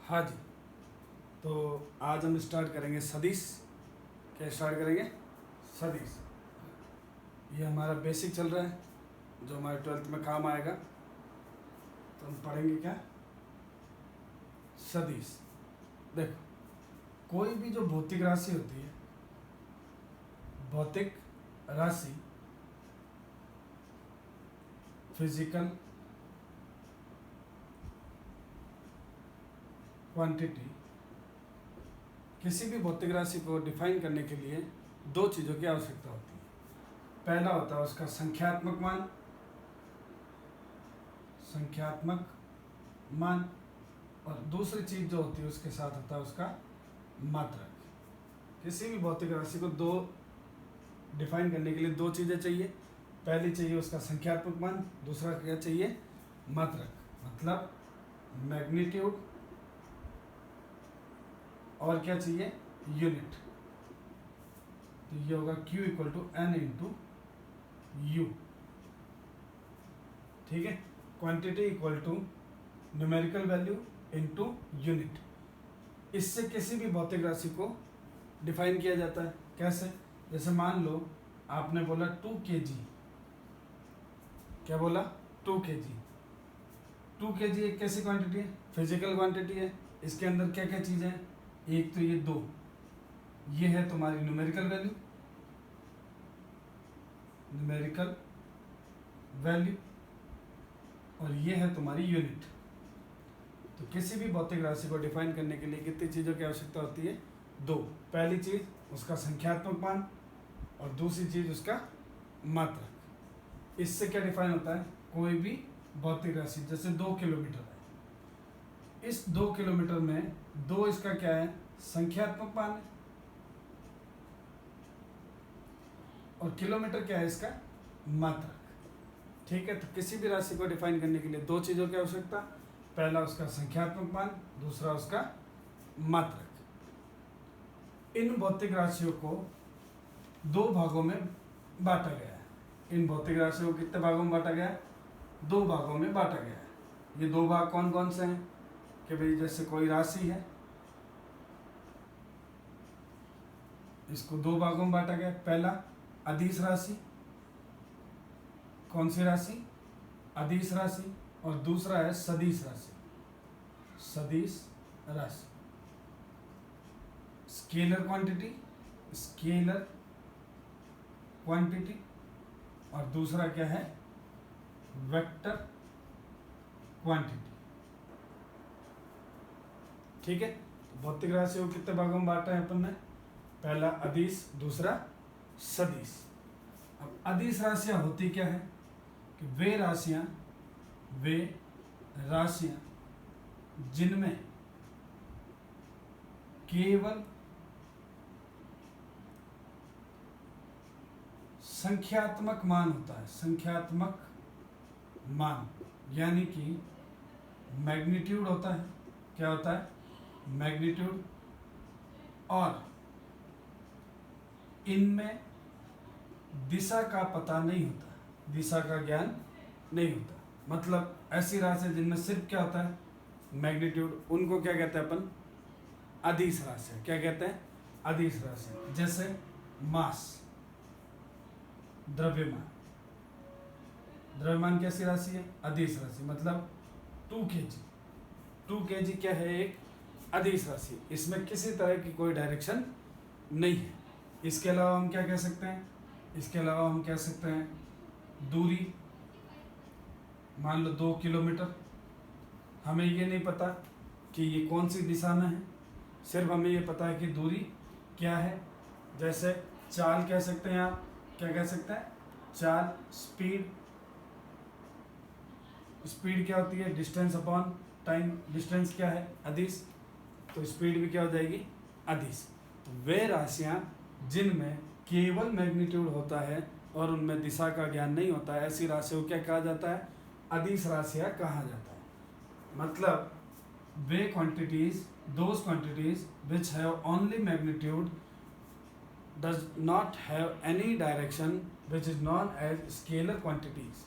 हाँ जी। तो आज हम स्टार्ट करेंगे सदिश। क्या स्टार्ट करेंगे? सदिश। ये हमारा बेसिक चल रहा है जो हमारे 12th में काम आएगा। तो हम पढ़ेंगे क्या? सदिश। देखो, कोई भी जो भौतिक राशि होती है, भौतिक राशि, फिजिकल क्वांटिटी, किसी भी भौतिक राशि को डिफाइन करने के लिए दो चीज़ों की आवश्यकता होती है। पहला होता है उसका संख्यात्मक मान, संख्यात्मक मान, और दूसरी चीज़ जो होती है उसके साथ होता है उसका मात्रक। किसी भी भौतिक राशि को दो डिफाइन करने के लिए दो चीज़ें चाहिए। पहली चाहिए उसका संख्यात्मक मान, दूसरा क्या चाहिए? मात्रक। मतलब मैग्नीट्यूड, और क्या चाहिए? यूनिट। तो ये होगा Q equal to N into u. ठीक है। Quantity equal to numerical value into unit. इससे किसी भी भौतिक राशि को डिफाइन किया जाता है। कैसे? जैसे मान लो आपने बोला 2 kg। क्या बोला? 2 kg। 2 kg एक कैसी क्वांटिटी है? फिजिकल क्वांटिटी है। इसके अंदर क्या क्या चीज़ें हैं? एक तो ये दो, ये है तुम्हारी न्यूमेरिकल वैल्यू, न्यूमेरिकल वैल्यू, और ये है तुम्हारी यूनिट। तो किसी भी भौतिक राशि को डिफाइन करने के लिए कितनी चीज़ों की आवश्यकता होती है? दो। पहली चीज़ उसका संख्यात्मक मान, और दूसरी चीज़ उसका मात्रक। इससे क्या डिफाइन होता है? कोई भी भौतिक राशि, जैसे 2 किलोमीटर है, इस 2 किलोमीटर में दो इसका क्या है? संख्यात्मक मान है, और किलोमीटर क्या है? इसका मात्रक। ठीक है। तो किसी भी राशि को डिफाइन करने के लिए दो चीज़ों की आवश्यकता। पहला उसका संख्यात्मक मान, दूसरा उसका मात्रक। इन भौतिक राशियों को दो भागों में बांटा गया है। इन भौतिक राशियों को कितने भागों में बांटा गया है? दो भागों में बांटा गया है। ये दो भाग कौन कौन से हैं? कि भाई जैसे कोई राशि है, इसको दो भागों में बांटा गया। पहला अदिश राशि। कौन सी राशि? अदिश राशि। और दूसरा है सदिश राशि। सदिश राशि। स्केलर क्वांटिटी, स्केलर क्वांटिटी, और दूसरा क्या है? Vector quantity. ठीक है। भौतिक राशि को कितने भागों में बांटा है अपन ने? पहला अदिश, दूसरा सदिश। अब अदिश राशियां होती क्या है? कि वे राशियां जिनमें केवल संख्यात्मक मान होता है। संख्यात्मक मान यानी कि मैग्नीट्यूड होता है। क्या होता है? मैग्नीट्यूड। और इनमें दिशा का पता नहीं होता, दिशा का ज्ञान नहीं होता। मतलब ऐसी राशि जिनमें सिर्फ क्या होता है? मैग्नीट्यूड, उनको क्या कहते हैं अपन? अदिश राशि। क्या कहते हैं? अदिश राशि। जैसे मास, द्रव्यमान। द्रव्यमान कैसी राशि है? अदिश राशि। मतलब 2 kg। 2 kg क्या है? एक अदिश राशि। इसमें किसी तरह की कोई डायरेक्शन नहीं है। इसके अलावा हम क्या कह सकते हैं? इसके अलावा हम कह सकते हैं दूरी। मान लो 2 किलोमीटर। हमें ये नहीं पता कि ये कौन सी दिशा में है, सिर्फ हमें ये पता है कि दूरी क्या है। जैसे चाल कह सकते हैं आप। क्या कह सकते हैं? चाल, स्पीड। स्पीड क्या होती है? Distance upon time. डिस्टेंस क्या है? अदिश। तो स्पीड भी क्या हो जाएगी? अदिश। तो वे राशियां जिनमें केवल मैग्नीट्यूड होता है और उनमें दिशा का ज्ञान नहीं होता है, ऐसी राशियों को क्या कहा जाता है? अदिश राशियां कहा जाता है। मतलब वे quantities, those quantities which have only magnitude does not have any direction which is known as scalar quantities।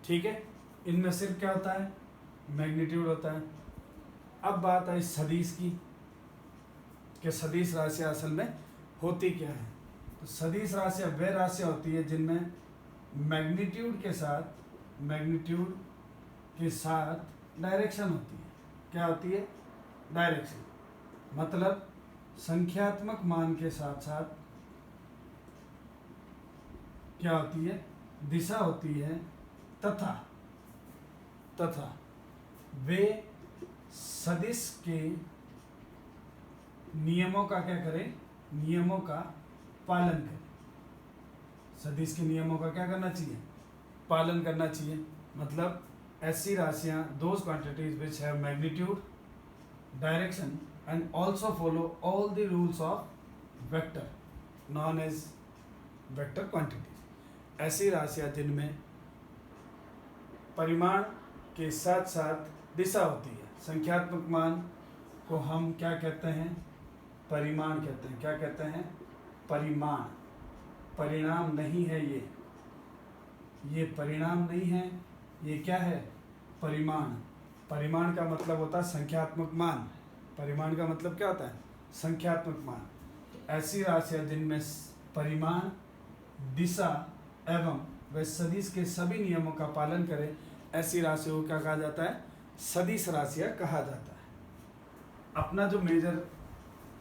ठीक है। इनमें सिर्फ क्या होता है? मैग्नीट्यूड होता है। अब बात आई सदिश की, कि सदिश राशियाँ असल में होती क्या है। तो सदिश राशियाँ वे राशियाँ होती है जिनमें मैग्नीट्यूड के साथ डायरेक्शन होती है। क्या होती है? डायरेक्शन, मतलब संख्यात्मक मान के साथ साथ क्या होती है? दिशा होती है। तथा वे सदिश के नियमों का क्या करें? नियमों का पालन करें। सदिश के नियमों का क्या करना चाहिए? पालन करना चाहिए। मतलब ऐसी राशियां, those quantities which have magnitude, direction and also follow all the rules of vector known as vector quantities. ऐसी राशियां जिनमें परिमाण के साथ साथ दिशा होती है। संख्यात्मक मान को हम क्या कहते हैं? परिमाण कहते हैं। क्या कहते हैं? परिमाण। परिणाम नहीं है ये परिणाम नहीं है, ये क्या है? परिमाण। परिमाण का मतलब होता है संख्यात्मक मान। परिमाण का मतलब क्या होता है? संख्यात्मक मान। तो ऐसी राशियां जिनमें परिमाण, दिशा एवं वे सदिश के सभी नियमों का पालन करें, ऐसी राशियों को क्या कहा जाता है? सदिश राशियां कहा जाता है। अपना जो मेजर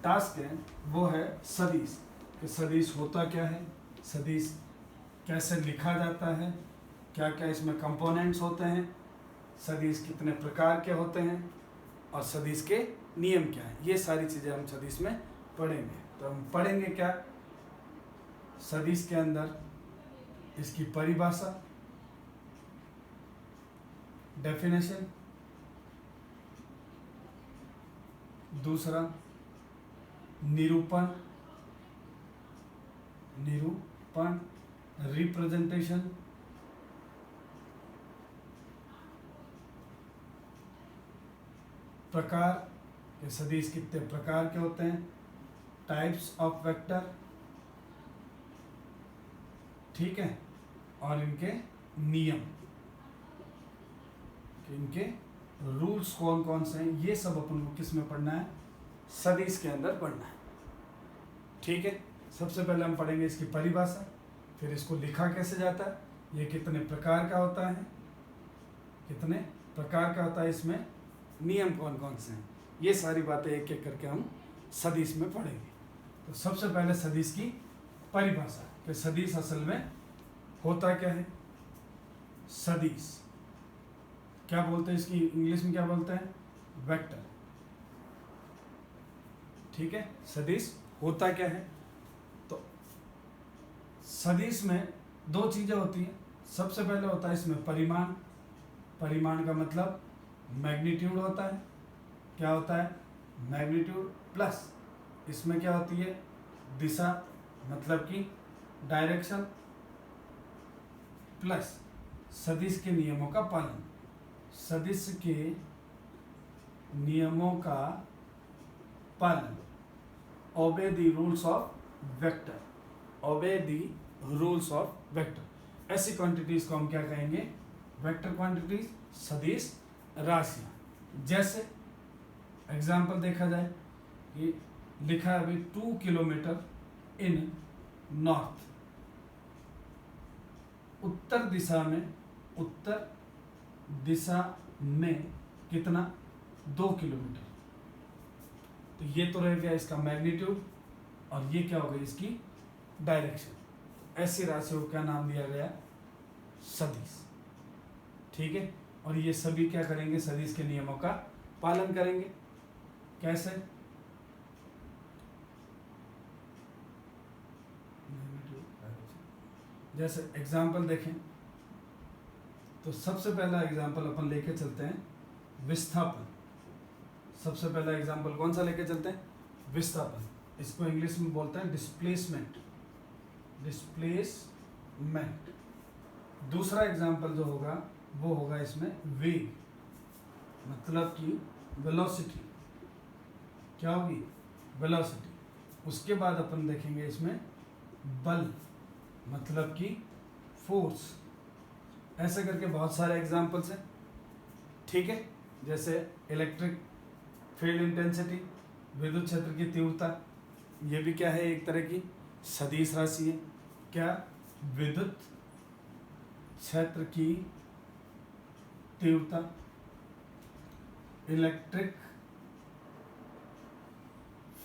टास्क है वो है सदिश। कि सदिश होता क्या है, सदिश कैसे लिखा जाता है, क्या क्या इसमें कंपोनेंट्स होते हैं, सदिश कितने प्रकार के होते हैं और सदिश के नियम क्या है, ये सारी चीज़ें हम सदिश में पढ़ेंगे। तो हम पढ़ेंगे क्या? सदिश के अंदर इसकी परिभाषा, डेफिनेशन, दूसरा निरूपण, रिप्रेजेंटेशन, प्रकार के सदिश कितने प्रकार के होते हैं, टाइप्स ऑफ वेक्टर, ठीक है, और इनके नियम, इनके रूल्स कौन कौन से हैं, ये सब अपन को किस में पढ़ना है? सदिश के अंदर पढ़ना है। ठीक है, सबसे पहले हम पढ़ेंगे इसकी परिभाषा, फिर इसको लिखा कैसे जाता है, ये कितने प्रकार का होता है, कितने प्रकार का होता है, इसमें नियम कौन कौन से हैं, ये सारी बातें एक एक करके हम सदिश में पढ़ेंगे। तो सबसे पहले सदिश की परिभाषा, कि सदिश असल में होता क्या है। सदिश क्या बोलते हैं, इसकी इंग्लिश में क्या बोलते हैं? वेक्टर। ठीक है, सदिश होता क्या है? तो सदिश में दो चीजें होती हैं। सबसे पहले होता है इसमें परिमाण। परिमाण का मतलब मैग्नीट्यूड होता है। क्या होता है? मैग्नीट्यूड प्लस इसमें क्या होती है? दिशा, मतलब कि डायरेक्शन, प्लस सदिश के नियमों का पालन। सदिश के नियमों का पालन, obey the rules of vector, obey the rules of vector. ऐसी क्वांटिटीज को हम क्या कहेंगे? वेक्टर क्वांटिटीज, सदिश राशियां। जैसे एग्जाम्पल देखा जाए कि लिखा है अभी 2 किलोमीटर इन नॉर्थ, उत्तर दिशा में कितना? 2 किलोमीटर। तो ये तो रह गया इसका मैग्नीट्यूड, और ये क्या हो गई? इसकी डायरेक्शन। ऐसी राशियों को क्या नाम दिया गया? सदिश। ठीक है, और ये सभी क्या करेंगे? सदिश के नियमों का पालन करेंगे। कैसे? जैसे एग्जाम्पल देखें तो सबसे पहला एग्जाम्पल अपन लेके चलते हैं विस्थापन। सबसे पहला एग्जाम्पल कौन सा लेके चलते हैं? विस्थापन। इसको इंग्लिश में बोलते हैं डिस्प्लेसमेंट। डिस्प्लेसमेंट। दूसरा एग्जाम्पल जो होगा वो होगा इसमें वेग, मतलब कि वेलोसिटी। क्या होगी? वेलोसिटी। उसके बाद अपन देखेंगे इसमें बल, मतलब कि फोर्स। ऐसे करके बहुत सारे एग्जाम्पल्स हैं। ठीक है, जैसे इलेक्ट्रिक फील्ड इंटेंसिटी, विद्युत क्षेत्र की तीव्रता, ये भी क्या है, एक तरह की सदिश राशि है। क्या? विद्युत क्षेत्र की तीव्रता, इलेक्ट्रिक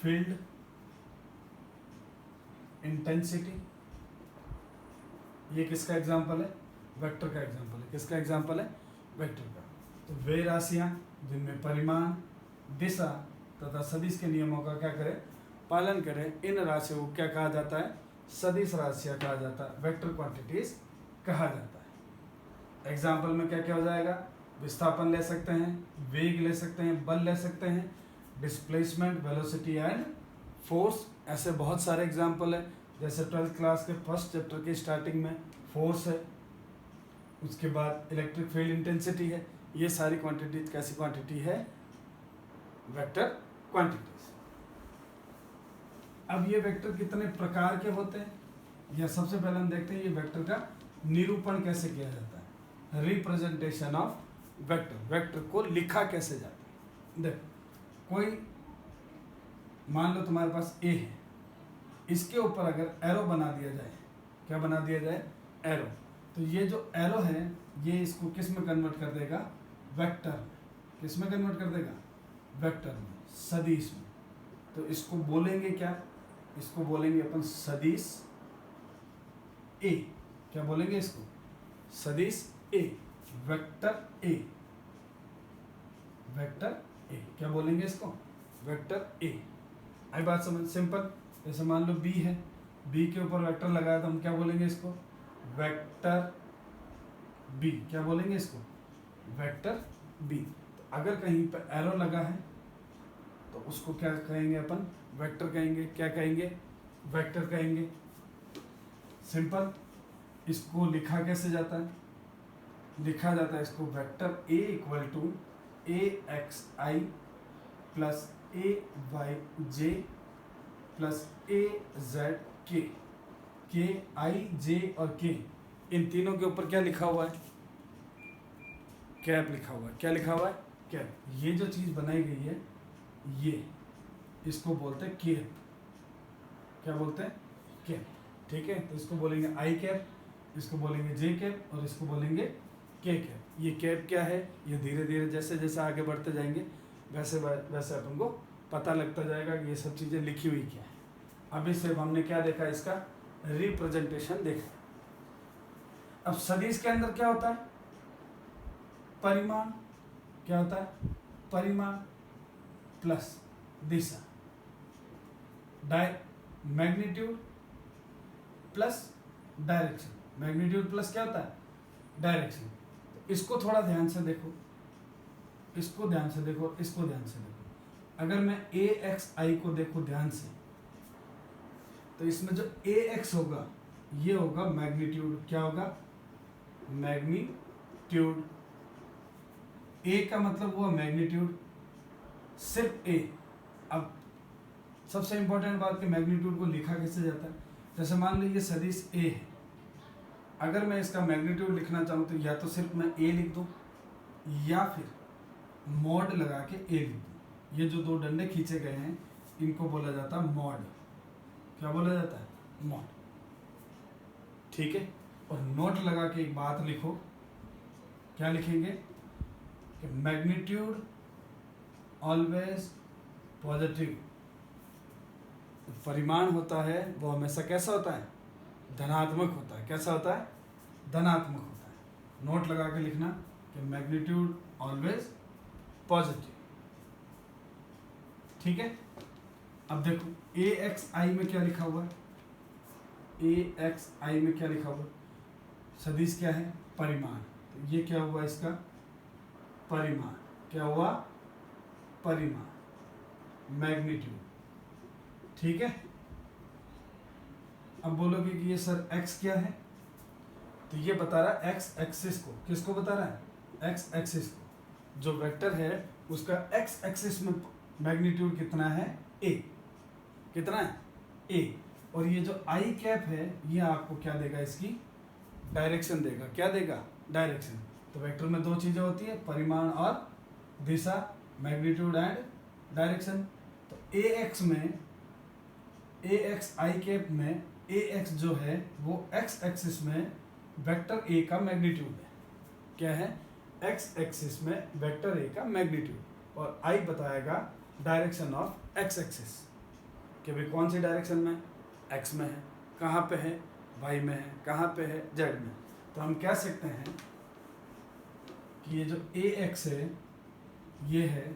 फील्ड इंटेंसिटी, ये किसका एग्जाम्पल है? वेक्टर का एग्जाम्पल है। किसका एग्जाम्पल है? वेक्टर का। तो वे राशियां जिनमें परिमाण, दिशा तथा सदिश के नियमों का क्या करें? पालन करें, इन राशियों को क्या कहा जाता है? सदिश राशियां कहा जाता है, वेक्टर क्वांटिटीज कहा जाता है। एग्जाम्पल में क्या क्या हो जाएगा? विस्थापन ले सकते हैं, वेग ले सकते हैं, बल ले सकते हैं, डिस्प्लेसमेंट, वेलोसिटी एंड फोर्स, ऐसे बहुत सारे एग्जाम्पल है। जैसे 12th क्लास के फर्स्ट चैप्टर के स्टार्टिंग में फोर्स है, उसके बाद इलेक्ट्रिक फील्ड इंटेंसिटी है। ये सारी क्वांटिटीज कैसी क्वांटिटी है? Vector quantities. अब ये वेक्टर कितने प्रकार के होते हैं, या सबसे पहले हम देखते हैं ये वेक्टर का निरूपण कैसे किया जाता है। रिप्रेजेंटेशन ऑफ वेक्टर, वेक्टर को लिखा कैसे जाता है। देखो, कोई मान लो तुम्हारे पास ए है, इसके ऊपर अगर एरो बना दिया जाए, क्या बना दिया जाए? एरो। तो ये जो एरो है ये इसको किस में कन्वर्ट कर देगा? वेक्टर में। किस में कन्वर्ट कर देगा? वेक्टर में, सदिश में। तो इसको बोलेंगे क्या? इसको बोलेंगे अपन सदिश ए। क्या बोलेंगे इसको? सदिश ए, वेक्टर ए, वेक्टर ए। क्या बोलेंगे इसको? वेक्टर ए। आई बात समझ? सिंपल। जैसे मान लो बी है, बी के ऊपर वेक्टर लगाया तो हम क्या बोलेंगे इसको? Vector B. क्या बोलेंगे इसको? Vector B. तो अगर कहीं पर एरो लगा है तो उसको क्या कहेंगे अपन? वेक्टर कहेंगे। क्या कहेंगे? वेक्टर कहेंगे। सिंपल। इसको लिखा कैसे जाता है? लिखा जाता है इसको vector A equal to A x i plus A Y j plus A Z k. के आई जे और के, इन तीनों के ऊपर क्या लिखा हुआ है? कैप लिखा हुआ है। क्या लिखा हुआ है? कैप। ये जो चीज बनाई गई है ये, इसको बोलते हैं कैप। क्या बोलते हैं? कैप। ठीक है, तो इसको बोलेंगे आई कैप, इसको बोलेंगे जे कैप और इसको बोलेंगे के कैप। ये कैप क्या है? ये धीरे धीरे जैसे जैसे आगे बढ़ते जाएंगे वैसे वैसे अपन को पता लगता जाएगा कि ये सब चीज़ें लिखी हुई क्या है। अभी सिर्फ हमने क्या देखा? इसका रिप्रेजेंटेशन देखा। अब सदिश के अंदर क्या होता है? परिमाण। क्या होता है? परिमाण प्लस दिशा, magnitude plus direction. Magnitude plus क्या होता है? डायरेक्शन। तो इसको थोड़ा ध्यान से देखो, इसको ध्यान से देखो, इसको ध्यान से देखो। अगर मैं ए एक्स आई को देखो ध्यान से, तो इसमें जो ए एक्स होगा ये होगा मैग्नीट्यूड। क्या होगा? मैग्नीट्यूड। ए का मतलब हुआ मैग्नीट्यूड, सिर्फ ए। अब सबसे इंपॉर्टेंट बात कि मैग्नीट्यूड को लिखा कैसे जाता है। जैसे मान लो ये सदिश ए है, अगर मैं इसका मैग्नीट्यूड लिखना चाहूँ तो या तो सिर्फ मैं ए लिख दूँ या फिर मॉड लगा के ए लिख दूँ। ये जो दो डंडे खींचे गए हैं इनको बोला जाता है मॉड। क्या बोला जाता है? मॉड। ठीक है, और नोट लगा के एक बात लिखो। क्या लिखेंगे? कि मैग्नीट्यूड ऑलवेज पॉजिटिव। परिमाण होता है वो हमेशा कैसा होता है? धनात्मक होता है। कैसा होता है? धनात्मक होता है। नोट लगा के लिखना कि मैग्नीट्यूड ऑलवेज पॉजिटिव। ठीक है, अब देखो ए एक्स आई में क्या लिखा हुआ है? ए एक्स आई में क्या लिखा हुआ? सदिश क्या है? परिमाण। तो ये क्या हुआ इसका? परिमाण। क्या हुआ? परिमाण, मैग्नीट्यूड। ठीक है, अब बोलोगे कि ये सर एक्स क्या है? तो ये बता रहा है एक्स एक्सिस को। किसको बता रहा है? एक्स एक्सिस को। जो वेक्टर है उसका एक्स एक्सिस में मैग्नीट्यूड कितना है? ए। कितना है? ए। और ये जो आई कैप है ये आपको क्या देगा? इसकी डायरेक्शन देगा। क्या देगा? डायरेक्शन। तो वेक्टर में दो चीजें होती है, परिमाण और दिशा, मैग्नीट्यूड एंड डायरेक्शन। तो ए एक्स में, ए एक्स आई कैप में ए एक्स जो है वो एक्स एक्सिस में वेक्टर ए का मैग्नीट्यूड है। क्या है? एक्स एक्सिस में वेक्टर ए का मैग्नीट्यूड, और आई बताएगा डायरेक्शन ऑफ एक्स एक्सिस कि भाई कौन सी डायरेक्शन में, एक्स में है, कहाँ पे है, वाई में है, कहाँ पे है, जेड में। तो हम कह सकते हैं कि ये जो ए एक्स है ये है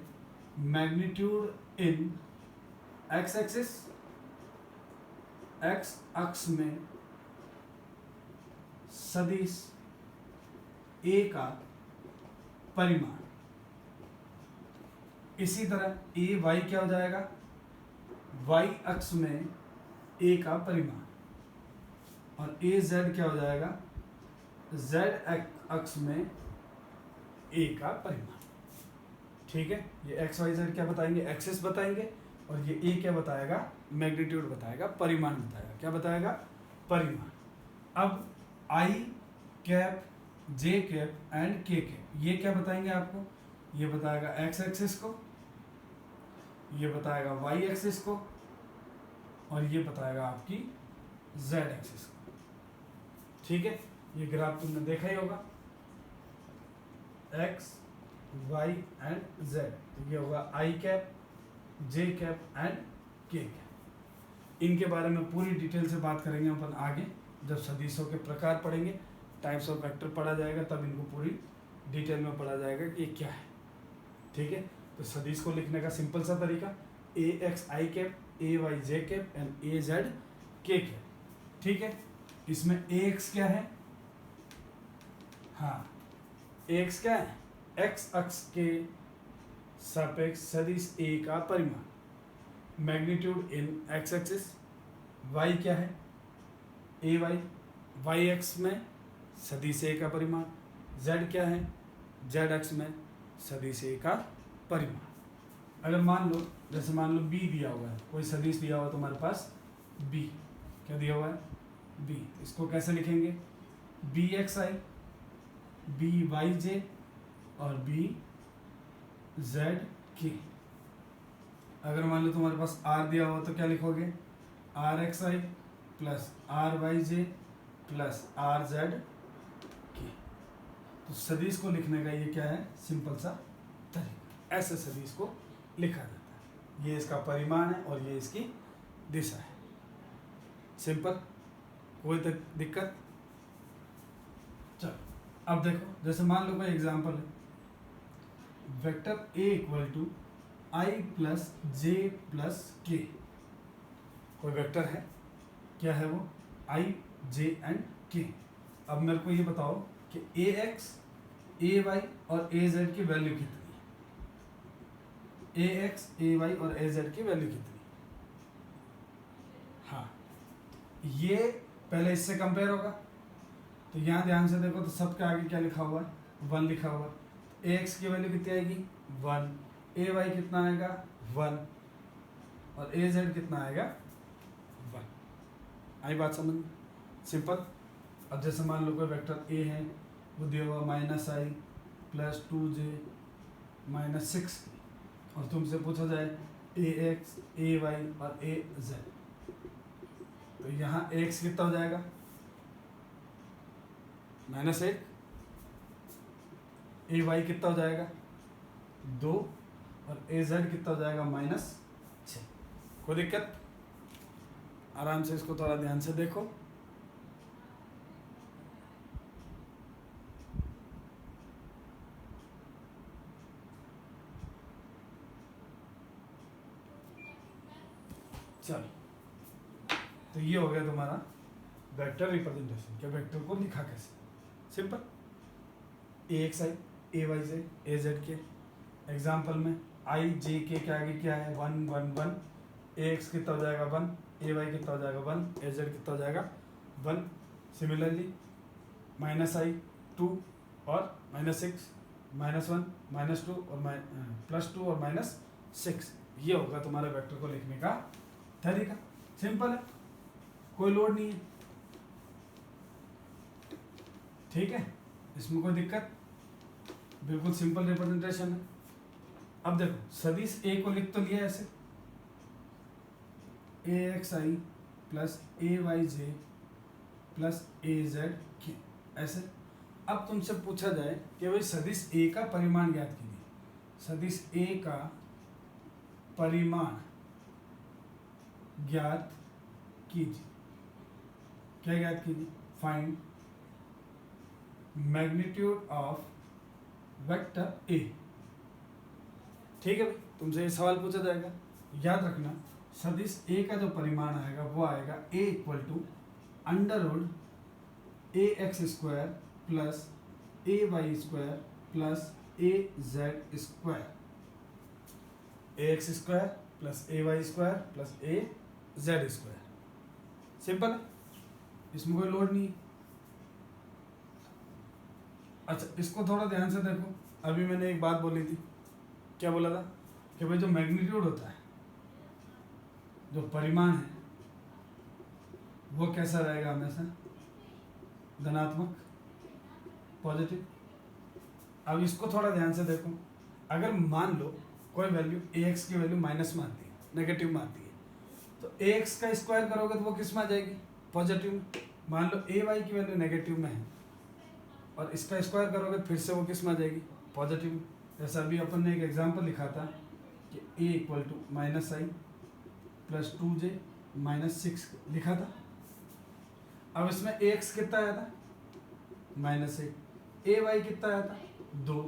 मैग्नीट्यूड इन एक्स एक्सिस, एक्स अक्ष में सदिश ए का परिमाण। इसी तरह ए वाई क्या हो जाएगा, वाई अक्ष में ए का परिमाण, और ए जेड क्या हो जाएगा, जेड अक्ष में ए का परिमाण। ठीक है, ये एक्स वाई जेड क्या बताएंगे, एक्सिस बताएंगे, और ये ए क्या बताएगा, मैग्नीट्यूड बताएगा, परिमाण बताएगा। क्या बताएगा, परिमाण। अब आई कैप, जे कैप एंड के कैप ये क्या बताएंगे आपको, ये बताएगा एक्स एक्सिस को, ये बताएगा वाई एक्सिस को, और ये बताएगा आपकी जेड एक्सिस को। ठीक है, ये ग्राफ तुमने देखा ही होगा, एक्स वाई एंड जेड। तो ये होगा आई कैप, जे कैप एंड के कैप। इनके बारे में पूरी डिटेल से बात करेंगे अपन आगे, जब सदिशों के प्रकार पढ़ेंगे, टाइप्स ऑफ वेक्टर पढ़ा जाएगा, तब इनको पूरी डिटेल में पढ़ा जाएगा कि ये क्या है। ठीक है, तो सदिश को लिखने का सिंपल सा तरीका, A x I cap, A Y J cap and A Z K cap. ठीक है, इसमें ए एक्स क्या है, हाँ ए एक्स क्या है, एक्स अक्ष के सापेक्ष सदिश ए का परिमाण, मैग्नीट्यूड इन एक्स एक्सिस। वाई क्या है, ए वाई, वाई एक्स में सदिश ए का परिमाण। जेड क्या है, जेड एक्स में सदिश ए का परिमाण। अगर मान लो, जैसे मान लो बी दिया हुआ है, कोई सदिश दिया हुआ है तुम्हारे पास बी, क्या दिया हुआ है, बी, इसको कैसे लिखेंगे, बी एक्स आई, बी वाई जे और बी जेड के। अगर मान लो तुम्हारे पास आर दिया हुआ तो क्या लिखोगे, r x i plus r y j plus r z k. तो सदिश को लिखने का ये क्या है, सिंपल सा तरीका, ऐसे सदिश को लिखा जाता है। ये इसका परिमाण है और ये इसकी दिशा है। सिंपल, कोई दिक्कत। चलो अब देखो, जैसे मान लो कोई एग्जांपल है, vector A equal to i plus j plus k. कोई वेक्टर है, क्या है वो, आई जे एंड के। अब मेरे को ये बताओ कि ए एक्स, ए वाई और ए जेड की वैल्यू कितनी है, ए एक्स, ए वाई और ए जेड की वैल्यू कितनी। हाँ, ये पहले इससे कंपेयर होगा, तो यहाँ ध्यान से देखो तो सबके आगे क्या लिखा हुआ है, 1 लिखा हुआ है। ए एक्स की वैल्यू कितनी आएगी, 1, ए वाई कितना आएगा 1, और ए जेड कितना आएगा 1। आई बात समझ में, सिंपल। अब जैसे मान लो कोई वेक्टर ए है, वो दिया हुआ minus I plus 2j minus 6, और तुमसे पूछा जाए ए एक्स, ए वाई और ए जेड, तो यहाँ ए एक्स कितना हो जाएगा, -1, ए वाई कितना हो जाएगा 2, और ए जेड कितना हो जाएगा -6। कोई दिक्कत, आराम से इसको थोड़ा ध्यान से देखो। चलो, तो ये हो गया तुम्हारा वेक्टर रिप्रेजेंटेशन, क्या वेक्टर को लिखा कैसे, सिंपल। ए एक्स आई, ए वाई जे, ए जेड के। एग्जाम्पल में आई जे के आगे क्या है, 1 1 1, ए एक्स कितना हो जाएगा 1, ए वाई कितना हो जाएगा 1, ए जेड कितना हो जाएगा 1। सिमिलरली माइनस आई 2 और -6, -1 -2 और +2 और -6। ये होगा तुम्हारे वेक्टर को लिखने का तरीका। सिंपल है, कोई लोड नहीं है। ठीक है, इसमें कोई दिक्कत, बिल्कुल सिंपल रिप्रेजेंटेशन है। अब देखो सदिश ए को लिख तो लिया ऐसे, ए x i plus A Y j plus A Z के, ऐसे। अब तुमसे पूछा जाए कि भाई सदिश ए का परिमाण ज्ञात कीजिए। सदिश ए का परिमाण ज्ञात कीजिए। क्या ज्ञात कीजिए? Find magnitude of vector A. ठीक है भाई, तुमसे ये सवाल पूछा जाएगा। याद रखना सदिश ए का जो परिमाण आएगा वो आएगा A equal to under root A X square plus A Y square plus A Z square. A X square plus A Y square plus A Z square. Simple है, इसमें कोई लोड नहीं है। अच्छा, इसको थोड़ा ध्यान से देखो। अभी मैंने एक बात बोली थी, क्या बोला था कि भाई जो मैग्नीट्यूड होता है, जो परिमाण है, वो कैसा रहेगा? हमेशा धनात्मक, पॉजिटिव। अब इसको थोड़ा ध्यान से देखो। अगर मान लो कोई वैल्यू ए एक्स की वैल्यू माइनस में आती है, नेगेटिव में आती है, तो ए एक्स का स्क्वायर करोगे तो वो किस में आ जाएगी? पॉजिटिव में। मान लो ए वाई की वैल्यू नेगेटिव में है और इसका स्क्वायर करोगे फिर से वो किस में आ जाएगी? पॉजिटिव में। जैसा अभी अपन ने एक एग्जांपल लिखा था कि A equal to minus I plus 2j minus 6 लिखा था। अब इसमें ए एक्स कितना आया था? माइनस 1। ए वाई कितना आया था? 2।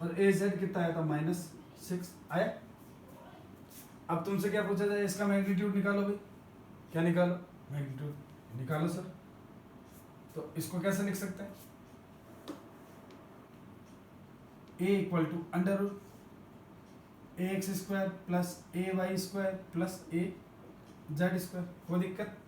और ए जेड कितना आया था? माइनस 6 आया। अब तुमसे क्या पूछा जाए? इसका मैग्नीट्यूड निकालो भाई। क्या निकालो? मैग्नीट्यूड निकालो सर। तो इसको कैसे लिख सकते हैं? A equal to under root A X square plus A Y square plus A Z square. कोई दिक्कत?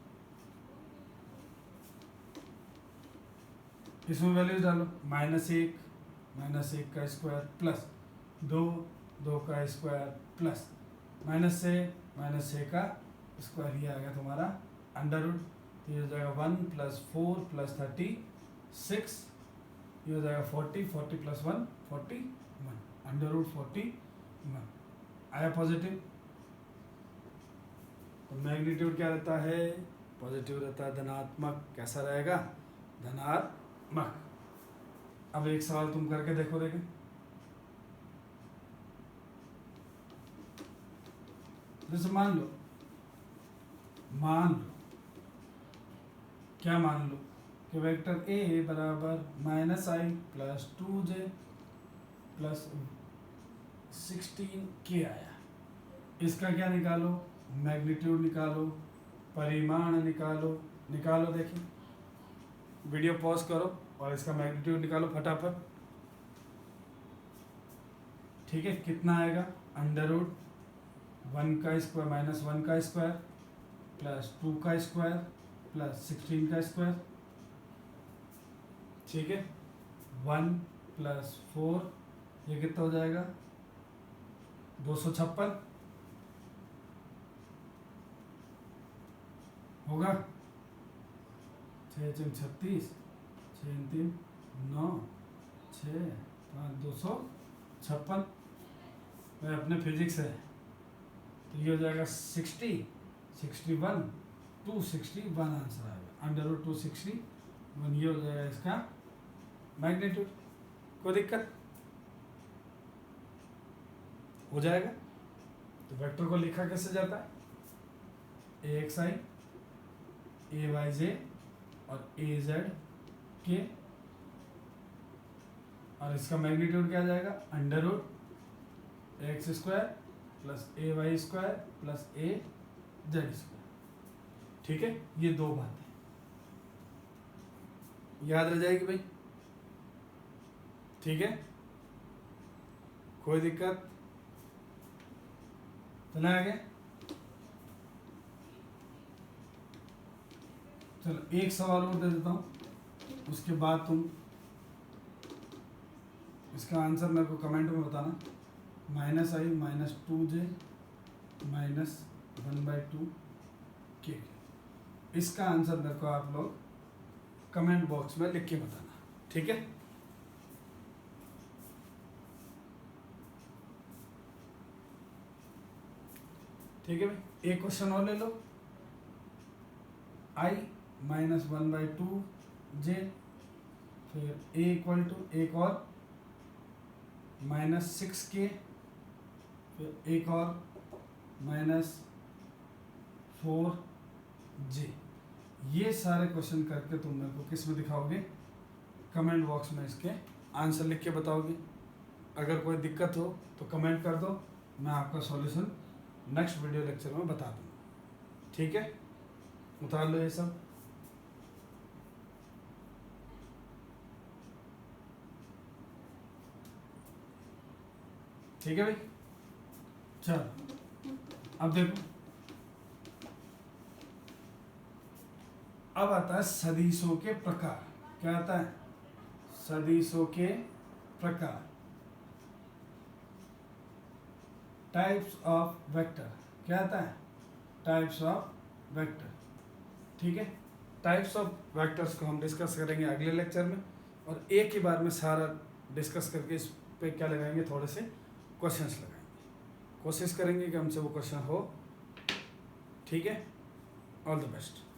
इसमें वैल्यूज डालो। -1 का स्क्वायर प्लस 2 का स्क्वायर प्लस -6 का स्क्वायर, ये आ गया तुम्हारा अंडर रूट। ये हो जाएगा 1 + 4 + 36, ये हो जाएगा 40 + 1 41, अंडर रूट 41 आया पॉजिटिव। तो मैग्नीट्यूड क्या रहता है? पॉजिटिव रहता है, धनात्मक। कैसा रहेगा? धनात्मक। अब एक सवाल तुम करके देखो। देखें, जैसे मान लो क्या मान लो कि वेक्टर ए बराबर -i plus 2j plus 16k आया। इसका क्या निकालो? मैग्नीट्यूड निकालो, परिमाण निकालो। देखिए, वीडियो पॉज करो और इसका मैग्नीट्यूड निकालो फटाफट। ठीक है, कितना आएगा? अंडर रूट 1 का स्क्वायर माइनस 1 का स्क्वायर प्लस 2 का स्क्वायर प्लस 16 का स्क्वायर। ठीक है, 1 + 4, ये कितना हो जाएगा? 256 होगा। 6 × 36, 6 × 3 9, 6 5 256। मैं अपने फिजिक्स है, तो ये हो जाएगा 60 61 261 आंसर आएगा। अंडर रूट 261, ये हो जाएगा इसका मैग्नीट्यूड। कोई दिक्कत? हो जाएगा। तो वेक्टर को लिखा कैसे जाता है? ए एक्स आई, ए वाई जे और ए जेड के, और इसका मैग्नीट्यूड क्या आ जाएगा? Under root X square plus A Y square plus A Z square. ठीक है, ये दो बातें याद रह जाएगी भाई। ठीक है, कोई दिक्कत? चला आगे। चलो एक सवाल और दे देता हूँ, उसके बाद तुम इसका आंसर मेरे को कमेंट में बताना। -i - 2j -1/2 k। इसका आंसर मेरे को आप लोग कमेंट बॉक्स में लिख के बताना। ठीक है। ठीक है भाई, एक क्वेश्चन और ले लो, I माइनस 1/2 j, फिर a इक्वल टू एक और -6k, फिर एक और -4j। ये सारे क्वेश्चन करके तुम मेरे को किस में दिखाओगे? कमेंट बॉक्स में इसके आंसर लिख के बताओगे। अगर कोई दिक्कत हो तो कमेंट कर दो, मैं आपका सॉल्यूशन नेक्स्ट वीडियो लेक्चर में बता दूँगा। ठीक है, उतार लो ये सब। ठीक है भाई, चलो अब देखो, अब आता है सदिशों के प्रकार। क्या आता है? सदिशों के प्रकार, टाइप्स ऑफ वेक्टर। क्या आता है? Types of vector. ठीक है, टाइप्स ऑफ वेक्टर्स को हम डिस्कस करेंगे अगले लेक्चर में, और एक ही बार में सारा डिस्कस करके इस पे क्या लगाएंगे, थोड़े से क्वेश्चंस लगाएंगे, कोशिश करेंगे कि हमसे वो क्वेश्चन हो। ठीक है, ऑल द बेस्ट।